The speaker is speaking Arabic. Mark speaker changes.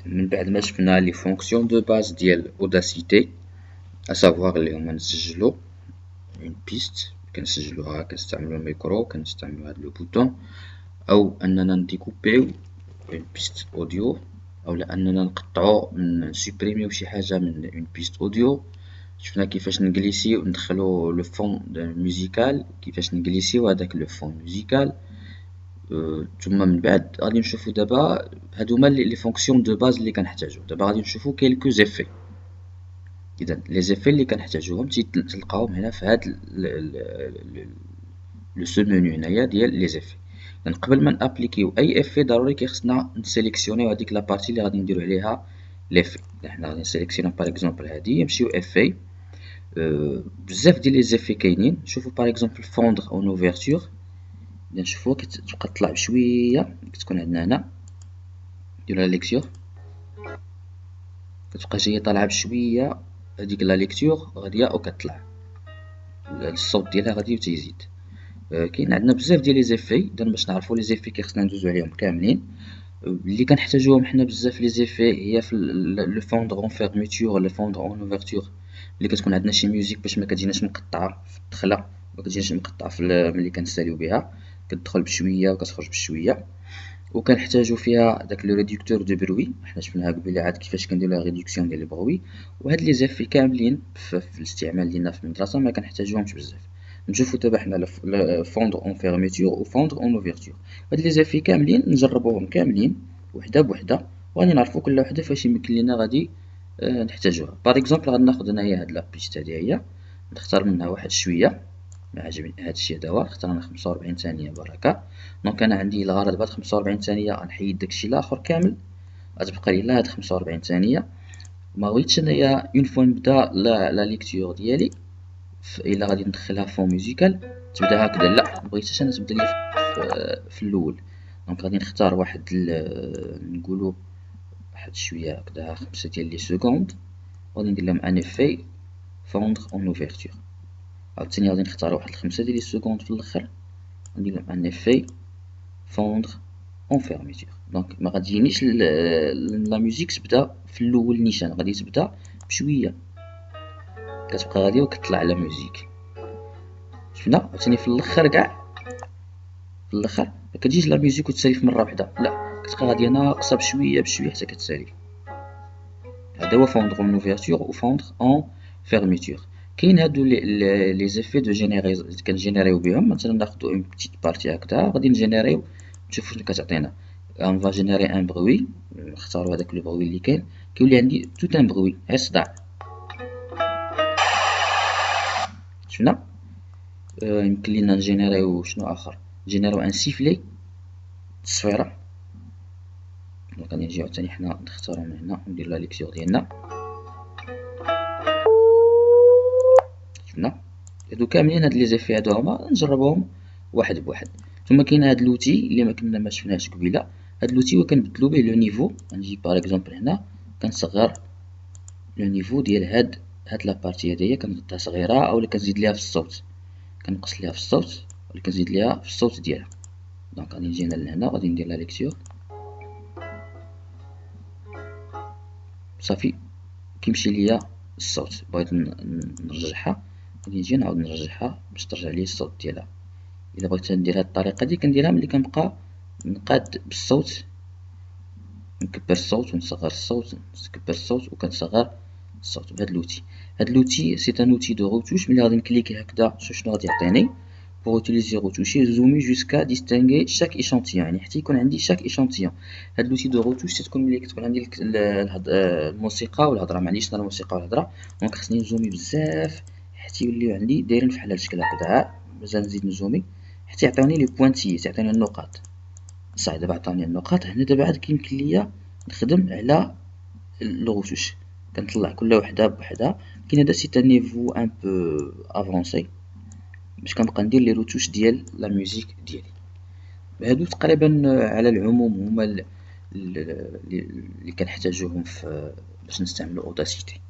Speaker 1: من بعد ما شفنا لي فونكسيون دو باز ديال اوداسيتي اسافوار اللي هما نسجلو اون بيست، كنسجلوها كنستعملو الميكرو، كنستعملو هاد لو بوطون، او اننا نديكوبيو اون بيست اوديو، او اننا نقطعو نسوبريميو شي حاجه من اون بيست اوديو. شفنا كيفاش نجليسيو ندخلو لو فون موزيكال، كيفاش نجليسيو هداك لو فون موزيكال. ثم من بعد غادي نشوفو دابا هادو هما لي فونكسيون دو باز اللي كنحتاجو. دابا غادي نشوفو كيلكو زيفي. اذا لي زيفي اللي كنحتاجوهم تلقاوهم هنا في هاد لو سو منيو هنايا ديال لي زيفي. اذا قبل ما نابليكيو اي افي ضروري كيخصنا نسيليكسيونيو هاديك لا بارتي اللي غادي نديرو عليها ليفي. حنا غادي نسيليكسيونيو باغ اكزومبل هادي، نمشيو افي. بزاف ديال لي زيفي كاينين. شوفو باغ اكزومبل فوندغ اون اوفرتور، اذا نشوفوها كتبقى تطلع بشويه، كتكون عندنا هنا نديرو لا ليكتور، كتبقى جايه طالعه بشويه. هاديك لا ليكتور غاديه وكتطلع الصوت ديالها غادي وتيزيد. كاين عندنا بزاف ديال لي زيفي. اذا باش نعرفو لي زيفي كيخصنا ندوزو عليهم كاملين. اللي كنحتاجوهم حنا بزاف لي زيفي هي في لو فوندغ اون فيرميتور ولا فوندغ اون اوفرتور، اللي كتكون عندنا شي ميوزيك باش ما كتجيناش مقطعه في الدخله، ما كتجيناش مقطعه في ملي كنساليو بها، كتدخل بشويه وكتخرج بشويه. وكنحتاجو فيها داك لو ريدكتور دو بروي، حنا شفناها قبيله عاد كيفاش كنديرو لا ريدكسيون ديال البروي. وهاد لي زيفي كاملين في الاستعمال ديالنا في المدرسه ما كنحتاجوهمش بزاف. نشوفو دابا حنا فوندغ اون فيرميتور و فوندغ اون اوفرتور، هاد لي زيفي كاملين نجربوهم كاملين وحده بوحده، وغادي نعرفو كل وحده فاش يمكن لينا غادي نحتاجوها. باغ اكزومبل غادي ناخد انايا هاد لا بيست هادي هي، نختار منها واحد شويه. ما عجبني هادشي هذا هو، اختار انا 45 ثانيه بركه. دونك انا عندي الغرض بهاد 45 ثانيه غنحيد داكشي الاخر كامل، غتبقى لي لا هاد 45 ثانيه. ما بغيتش انايا اون فوا نبدا لا ليكتور ديالي الا غادي ندخلها فون ميوزيكال تبدا هكذا، لا بغيتهاش انا تبدا لي في الاول. دونك غادي نختار واحد نقولو واحد شويه هكذا 5 ديال لي سكوند، وغادي ندير لهم ان افي فوندغ اون اوفرتور. عاوتاني غادي نختار واحد 5 ديال لي سكوند في الاخر، ندير لهم ان افي فوندغ اون فيرميتور. دونك ما غتجينيش لا ميوزيك تبدا في الاول نيشان، غادي تبدا بشويه كتبقى غادي وكتطلع لا ميوزيك. شفنا عاوتاني في الاخر كاع في الاخر ما كتجيش لا ميوزيك وتسالي في مره واحده، لا كتبقى غاديه ناقصه بشويه بشويه حتى كتسالي. هذا هو فوندغ اون اوفرتور و فوندغ اون فيرميتور. كاين هادو لي زيفي دو جينيري كنجينيريو بهم. مثلا ناخدو اون بتيت بارتي هكذا غادي نجينيريو، نشوفو شنو كتعطينا. اون فا جينيري ان بروي، نختارو هداك لو بروي اللي كاين، كيولي عندي توت ان بروي غير صداع. شفنا يمكن لينا نجينيريو شنو اخر، نجينيريو ان سيفلي تصفيره. دونك غادي نجيو عاوتاني حنا نختارو من هنا وندير لا ليكتور ديالنا. شفنا هادو كاملين هاد لي زيفي هادو هما نجربوهم واحد بواحد. ثم كاين هاد لوتي اللي ما شفناهش قبيله. هاد لوتي هو كنبدلو به لو نيفو. غنجي باغ اكزومبل هنا كنصغر لو نيفو ديال هاد لا بارتي هاديا، كنردها صغيره اولا كنزيد ليها في الصوت، كنقص ليها في الصوت ولا كنزيد ليها في الصوت ديالها. دونك غادي نجي لهنا وغادي ندير لا ليكتور صافي كيمشي ليا الصوت. بغيت نرجعها غادي نجي نعاود نرجعها باش ترجع لي الصوت ديالها. الا بغيت ندير هاد الطريقه دي كنديرها ملي كنبقى نقاد بالصوت، نكبر الصوت ونصغر الصوت، نكبر الصوت وكنصغر الصوت بهاد لوتي. هاد لوتي سي ان اوتي دو روتوش. ملي غادي نكليكي هكذا شوف شنو غادي يعطيني. pour utiliser retoucher zoomer jusqu'à distinguer chaque échantillon، يعني حتى يكون عندي chaque échantillon. هاد لوتي دو روتوش تتكون ملي كتكون عندي الموسيقى والهضره، معليش انا الموسيقى والهضره. دونك خصني نزومي بزاف حتى يوليو عندي دايرين فحال هاد الشكل هكذا. مازال نزيد نزومي حتى يعطيوني لي بوانتيي، يعطيوني النقاط. صح دابا عطاوني النقاط. هنا دابا عاد كيمكن ليا نخدم على الروتوش، كنطلع كل وحده بوحدها. كاين هذا سي ان نيفو ان بو افونسي باش كنبقى ندير لي روتوش ديال لا ميوزيك ديالي. هادو تقريبا على العموم هما اللي كنحتاجوهم باش نستعملو اوداسيتي.